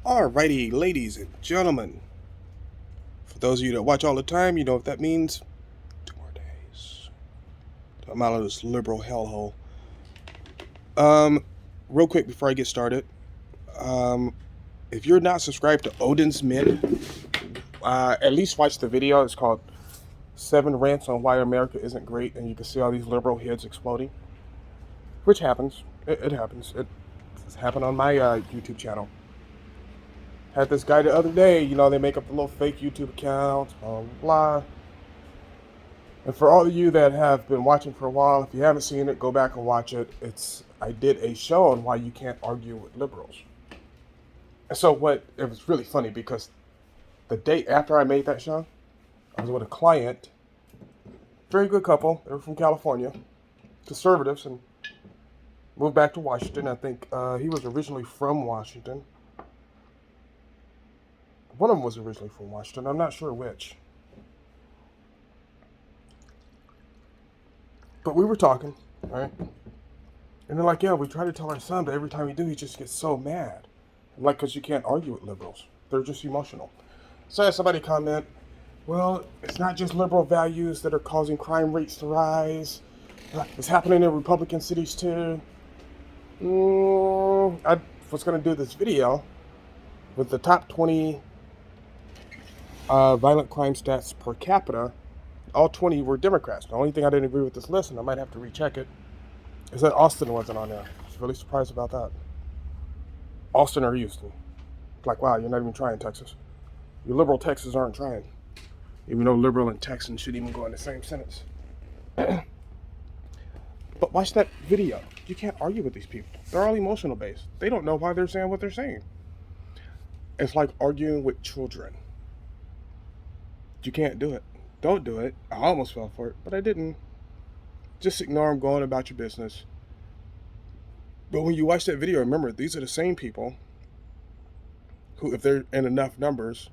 Alrighty, ladies and gentlemen. For those of you that watch all the time, you know what that means. 2 more days. I'm out of this liberal hellhole. Um, Real quick before I get started, um, if you're not subscribed to Odin's Men, at least watch the video. It's called Seven Rants on Why America Isn't Great, and you can see all these liberal heads exploding, which happens. It happens. It's happened on my YouTube channel. Had this guy the other day. They make up the little fake YouTube accounts, blah blah blah. And for all of you that have been watching for a while, if you haven't seen it, go back and watch it. I did a show on why you can't argue with liberals. And so it was really funny because the day after I made that show, I was with a client, very good couple. They were from California, conservatives, and moved back to Washington. I think he was originally from Washington. One of them was originally from Washington. I'm not sure which. But we were talking, right? And they're like, yeah, we try to tell our son, but every time we do, he just gets so mad. I'm like, because you can't argue with liberals. They're just emotional. So I had somebody comment, well, it's not just liberal values that are causing crime rates to rise. It's happening in Republican cities too. I was going to do this video with the top 20 violent crime stats per capita. All 20 were Democrats. The only thing I didn't agree with this list, and I might have to recheck it, is that Austin wasn't on there. I was really surprised about that. Austin or Houston. Like, wow, you're not even trying, Texas. You liberal Texans aren't trying. Even though liberal and Texan should even go in the same sentence. But watch that video. You can't argue with these people. They're all emotional based. They don't know why they're saying what they're saying. It's like arguing with children. You can't do it. Don't do it. I almost fell for it, but I didn't. Just ignore them going about your business. But when you watch that video, remember, these are the same people who, if they're in enough numbers,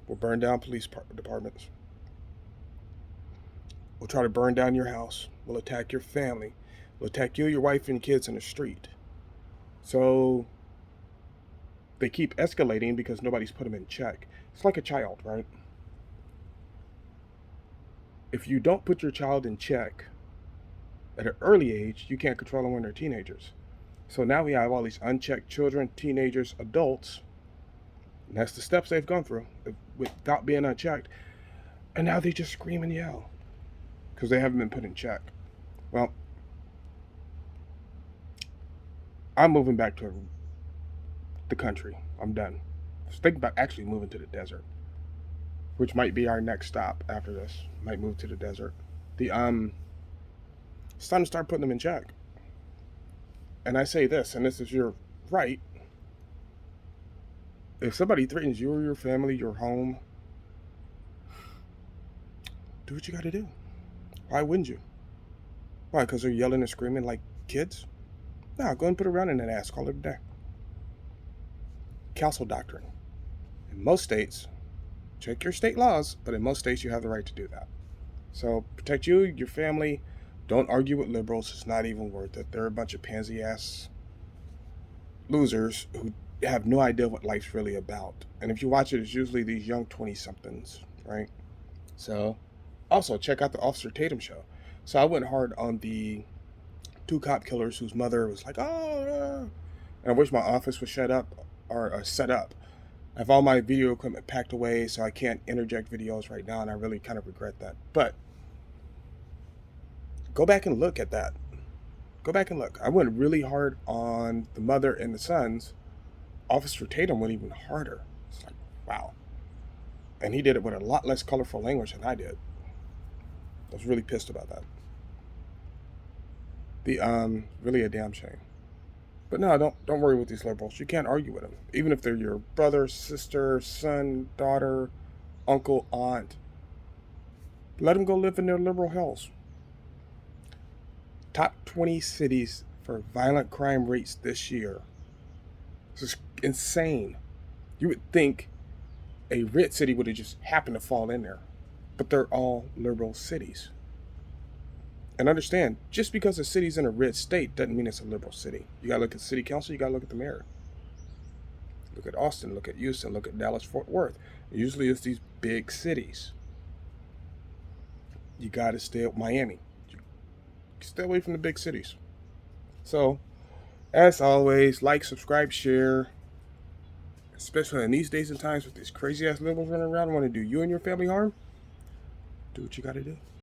will burn down police departments, will try to burn down your house, will attack your family, will attack you, your wife, and kids in the street. So they keep escalating because nobody's put them in check. It's like a child, right? If you don't put your child in check at an early age, you can't control them when they're teenagers. So now we have all these unchecked children, teenagers, adults, and that's the steps they've gone through without being unchecked. And now they just scream and yell because they haven't been put in check. Well, I'm moving back to the country. I'm done. I was thinking about actually moving to the desert, which might be our next stop after this. Might move to the desert. It's time to start putting them in check. And I say this, and this is your right. If somebody threatens you or your family, your home, do what you got to do. Why wouldn't you? Why? Because they're yelling and screaming like kids? No, go and put a round in that ass. Call it a day. Castle doctrine. In most states, check your state laws, but in most states you have the right to do that. So protect you, your family. Don't argue with liberals. It's not even worth it. They're a bunch of pansy ass losers who have no idea what life's really about. And if you watch it, it's usually these young 20 somethings, right? So also check out the Officer Tatum show. So I went hard on the two cop killers whose mother was like, oh, and I wish my office was shut up or set up. I have all my video equipment packed away, so I can't interject videos right now, and I really kind of regret that. But go back and look at that. Go back and look. I went really hard on the mother and the sons. Officer Tatum went even harder. It's like, wow. And he did it with a lot less colorful language than I did. I was really pissed about that. Really a damn shame. But no, don't worry with these liberals. You can't argue with them, even if they're your brother, sister, son, daughter, uncle, aunt. Let them go live in their liberal hells. Top 20 cities for violent crime rates this year. This is insane. You would think a red city would have just happened to fall in there, but they're all liberal cities. And understand, just because a city's in a red state doesn't mean it's a liberal city. You gotta look at the city council, you gotta look at the mayor. Look at Austin, look at Houston, look at Dallas, Fort Worth. Usually it's these big cities. You got to stay at Miami. Stay away from the big cities. So, as always, like, subscribe, share. Especially in these days and times with these crazy ass liberals running around want to do you and your family harm. Do what you got to do.